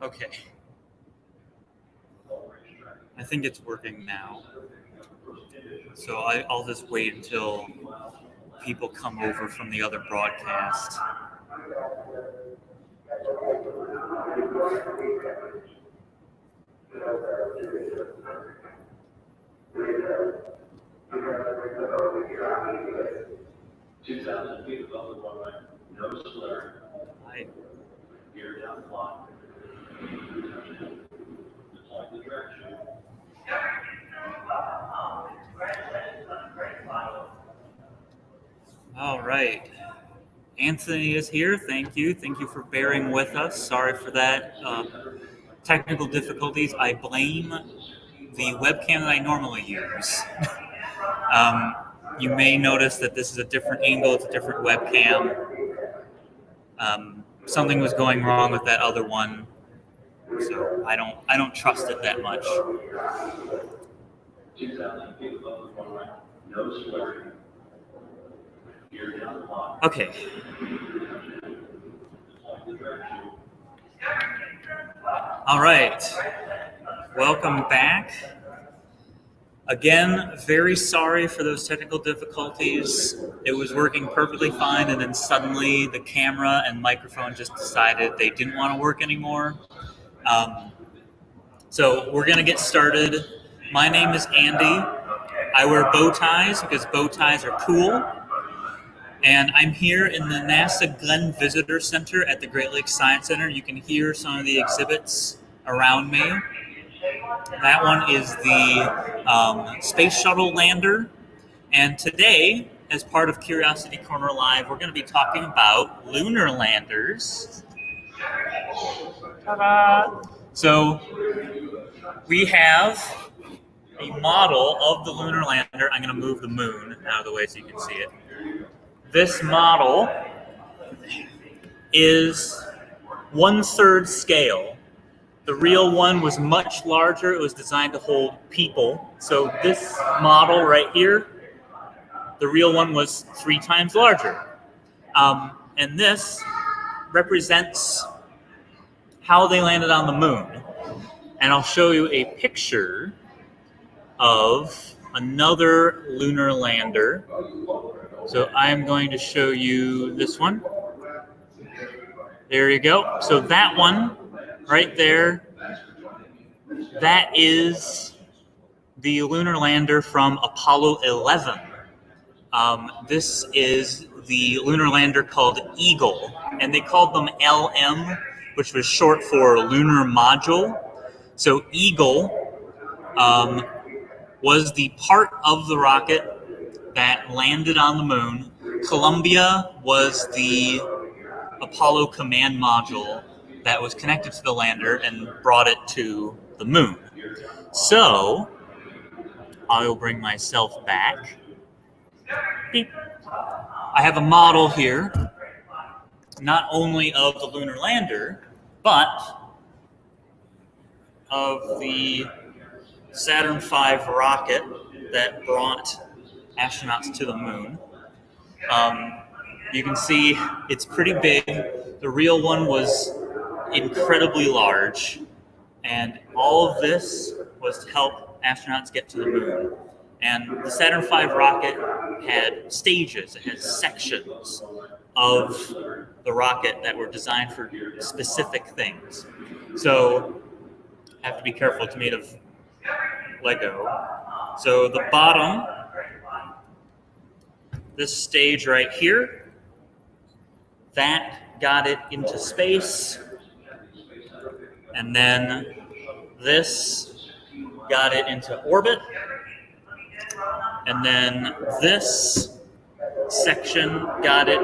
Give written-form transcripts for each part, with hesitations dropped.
Okay. I think it's working now. So I'll just wait until people come over from the other broadcast. Hi. All right. Anthony is here. Thank you. Thank you for bearing with us. Sorry for that. Technical difficulties. I blame the webcam that I normally use. You may notice that this is a different angle. It's a different webcam. Something was going wrong with that other one, so I don't trust it that much. Okay. All right. Welcome back. Again, very sorry for those technical difficulties. It was working perfectly fine, and then suddenly the camera and microphone just decided they didn't want to work anymore. So we're going to get started. My name is Andy. I wear bow ties because bow ties are cool. And I'm here in the NASA Glenn Visitor Center at the Great Lakes Science Center. You can hear some of the exhibits around me. That one is the Space Shuttle Lander. And today, as part of Curiosity Corner Live, we're going to be talking about Lunar Landers. Ta-da! So we have a model of the Lunar Lander. I'm going to move the moon out of the way so you can see it. This model is 1/3 scale. The real one was much larger. It was designed to hold people. So this model right here, the real one was 3 times larger. And this represents how they landed on the moon. And I'll show you a picture of another lunar lander. So I'm going to show you this one. There you go. So that one right there, that is the lunar lander from Apollo 11. This is the lunar lander called Eagle, and they called them LM, which was short for Lunar Module. So Eagle was the part of the rocket that landed on the moon. Columbia was the Apollo command module that was connected to the lander and brought it to the moon. So I will bring myself back. Beep. I have a model here, not only of the lunar lander, but of the Saturn V rocket that brought astronauts to the moon. You can see it's pretty big. The real one was incredibly large, and all of this was to help astronauts get to the moon. And the Saturn V rocket had stages, it had sections of the rocket that were designed for specific things. So I have to be careful, it's made of Lego. So the bottom, this stage right here, that got it into space. And then this got it into orbit. And then this section got it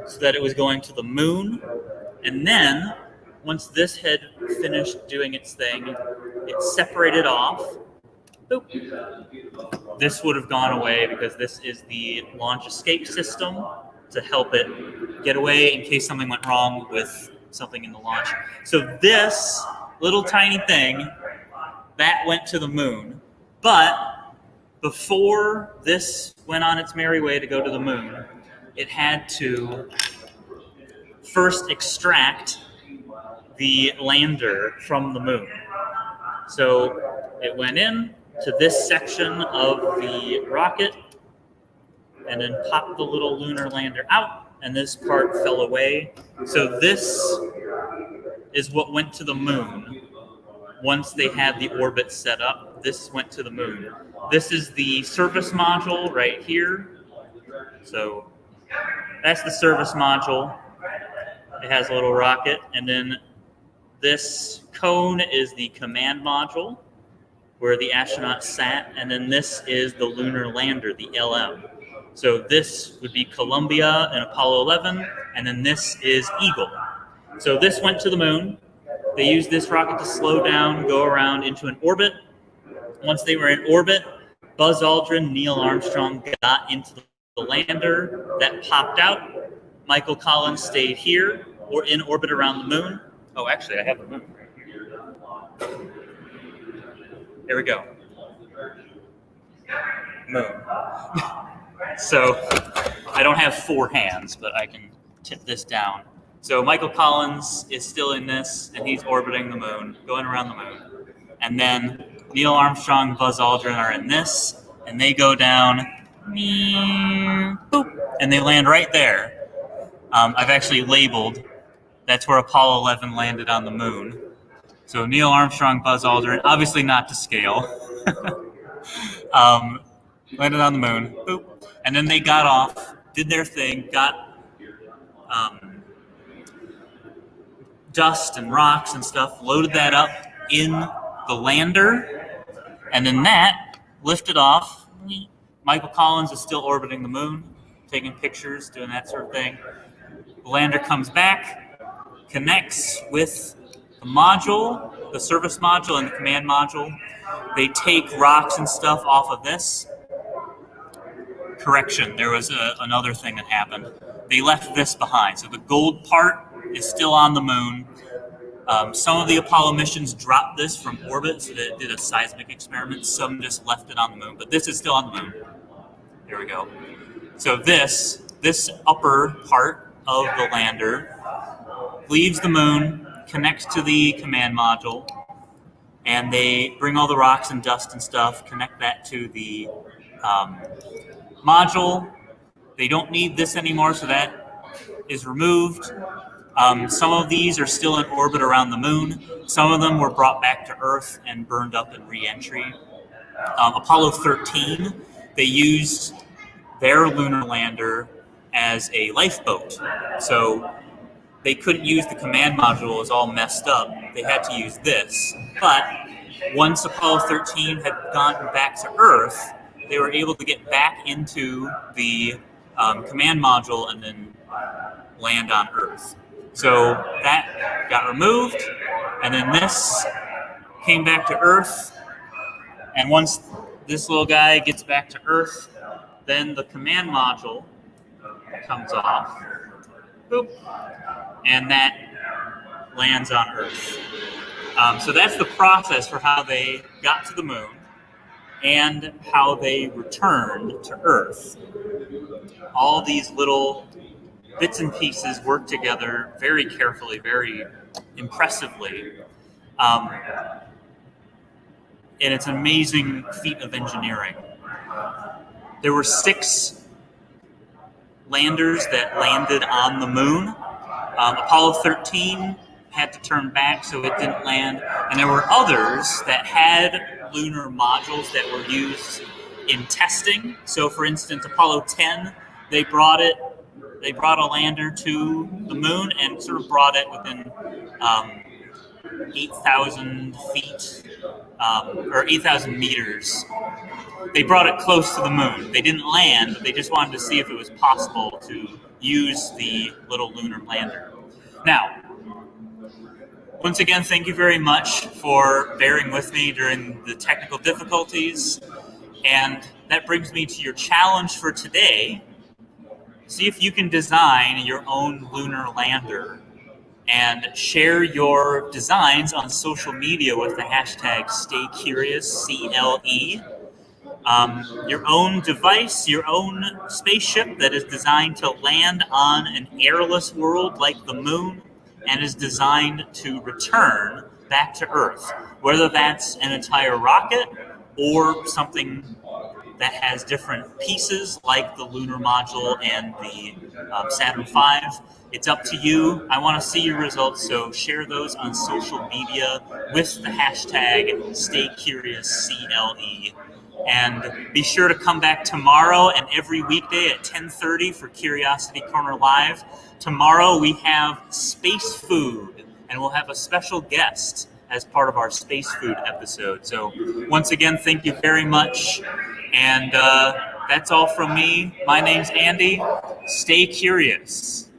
so that it was going to the moon. And then, once this had finished doing its thing, it separated off. Boop. This would have gone away because this is the launch escape system to help it get away in case something went wrong with something in the launch. So this little tiny thing, that went to the moon. But before this went on its merry way to go to the moon, it had to first extract the lander from the moon. So it went in to this section of the rocket and then popped the little lunar lander out, and this part fell away. So this is what went to the moon. Once they had the orbit set up, this went to the moon. This is the service module right here. So that's the service module. It has a little rocket, and then this cone is the command module where the astronauts sat, and then this is the Lunar Lander, the LM. So this would be Columbia and Apollo 11, and then this is Eagle. So this went to the moon. They used this rocket to slow down, go around into an orbit. Once they were in orbit, Buzz Aldrin, Neil Armstrong got into the lander. That popped out. Michael Collins stayed here or in orbit around the moon. Oh, actually, I have the moon right here. There we go. Moon. So I don't have 4 hands, but I can tip this down. So Michael Collins is still in this, and he's orbiting the moon, going around the moon. And then Neil Armstrong, Buzz Aldrin are in this, and they go down, boop, and they land right there. I've actually labeled, that's where Apollo 11 landed on the moon. So Neil Armstrong, Buzz Aldrin, obviously not to scale, landed on the moon, boop, and then they got off, did their thing, got dust and rocks and stuff, loaded that up in the lander, and then that lifted off. Michael Collins is still orbiting the moon, taking pictures, doing that sort of thing. The lander comes back, connects with the module, the service module and the command module. They take rocks and stuff off of this. Correction, there was another thing that happened. They left this behind. So the gold part is still on the moon. Some of the Apollo missions dropped this from orbit, so they did a seismic experiment. Some just left it on the moon, but this is still on the moon. There we go. So this upper part of the lander leaves the moon, connects to the command module, and they bring all the rocks and dust and stuff, connect that to the module. They don't need this anymore, so that is removed. Some of these are still in orbit around the moon. Some of them were brought back to Earth and burned up in re-entry. Apollo 13, they used their lunar lander as a lifeboat. So they couldn't use the command module, it was all messed up. They had to use this. But once Apollo 13 had gone back to Earth, they were able to get back into the command module and then land on Earth. So that got removed, and then this came back to Earth. And once this little guy gets back to Earth, then the command module comes off, boop, and that lands on Earth. So that's the process for how they got to the moon and how they returned to Earth. All these little bits and pieces work together very carefully, very impressively. And it's an amazing feat of engineering. There were 6 landers that landed on the moon. Apollo 13 had to turn back, so it didn't land. And there were others that had lunar modules that were used in testing. So, for instance, Apollo 10, they brought a lander to the moon and sort of brought it within 8,000 feet or 8,000 meters. They brought it close to the moon. They didn't land, but they just wanted to see if it was possible to use the little lunar lander. Now, once again, thank you very much for bearing with me during the technical difficulties. And that brings me to your challenge for today. See if you can design your own lunar lander and share your designs on social media with the hashtag StayCuriousCLE. Your own device, your own spaceship that is designed to land on an airless world like the moon, and is designed to return back to Earth, whether that's an entire rocket or something that has different pieces like the lunar module and the Saturn V. It's up to you. I want to see your results, so share those on social media with the hashtag StayCuriousCLE. And be sure to come back tomorrow and every weekday at 10:30 for Curiosity Corner Live. Tomorrow we have space food, and we'll have a special guest as part of our space food episode. So once again, thank you very much. And that's all from me. My name's Andy. Stay curious.